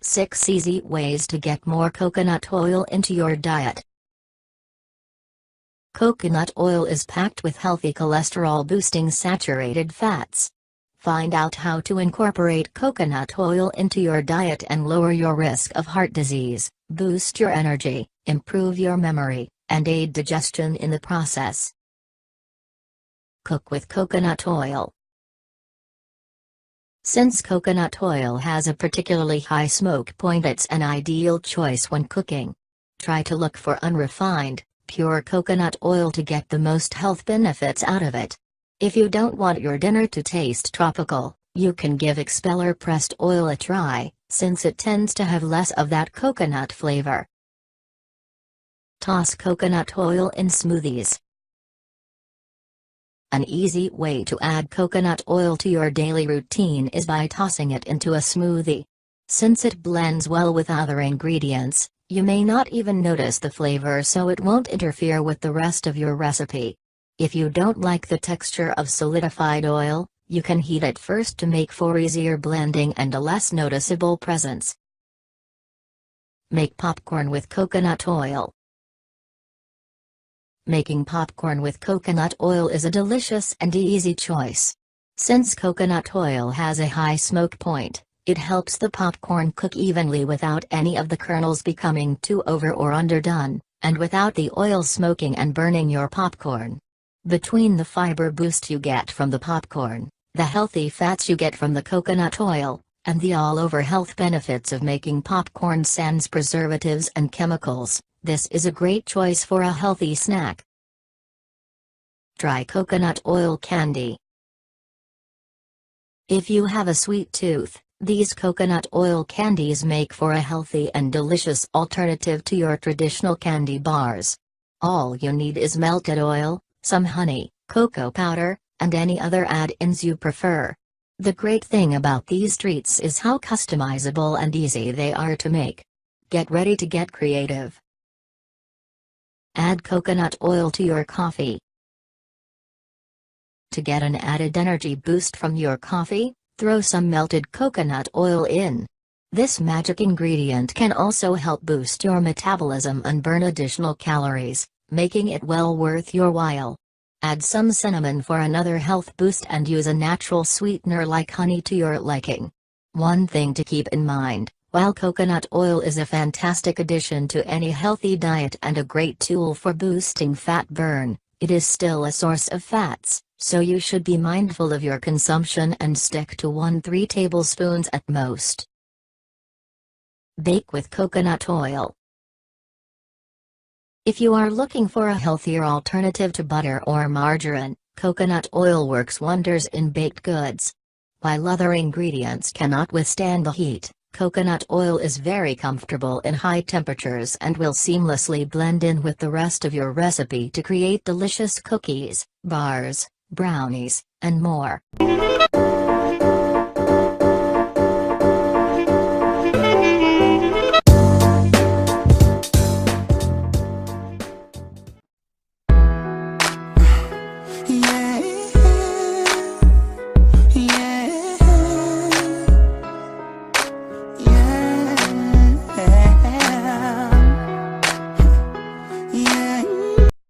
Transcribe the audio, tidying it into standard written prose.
6 Easy Ways to Get More Coconut Oil into Your Diet. Coconut oil is packed with healthy cholesterol-boosting saturated fats. Find out how to incorporate coconut oil into your diet and lower your risk of heart disease, boost your energy, improve your memory, and aid digestion in the process. Cook with coconut oil. Since coconut oil has a particularly high smoke point, it's an ideal choice when cooking. Try to look for unrefined, pure coconut oil to get the most health benefits out of it. If you don't want your dinner to taste tropical, you can give expeller pressed oil a try, since it tends to have less of that coconut flavor. Toss coconut oil in smoothies. An easy way to add coconut oil to your daily routine is by tossing it into a smoothie. Since it blends well with other ingredients, you may not even notice the flavor, so it won't interfere with the rest of your recipe. If you don't like the texture of solidified oil, you can heat it first to make for easier blending and a less noticeable presence. Make popcorn with coconut oil. Making popcorn with coconut oil is a delicious and easy choice. Since coconut oil has a high smoke point, it helps the popcorn cook evenly without any of the kernels becoming too over or underdone, and without the oil smoking and burning your popcorn. Between the fiber boost you get from the popcorn, the healthy fats you get from the coconut oil, and the all-over health benefits of making popcorn sans preservatives and chemicals, this is a great choice for a healthy snack. Dry coconut oil candy. If you have a sweet tooth, these coconut oil candies make for a healthy and delicious alternative to your traditional candy bars. All you need is melted oil, some honey, cocoa powder, and any other add-ins you prefer. The great thing about these treats is how customizable and easy they are to make. Get ready to get creative. Add coconut oil to your coffee. To get an added energy boost from your coffee, throw some melted coconut oil in. This magic ingredient can also help boost your metabolism and burn additional calories, making it well worth your while. Add some cinnamon for another health boost and use a natural sweetener like honey to your liking. One thing to keep in mind: while coconut oil is a fantastic addition to any healthy diet and a great tool for boosting fat burn, it is still a source of fats, so you should be mindful of your consumption and stick to 1-3 tablespoons at most. Bake with coconut oil. If you are looking for a healthier alternative to butter or margarine, coconut oil works wonders in baked goods. While other ingredients cannot withstand the heat, coconut oil is very comfortable in high temperatures and will seamlessly blend in with the rest of your recipe to create delicious cookies, bars, brownies, and more.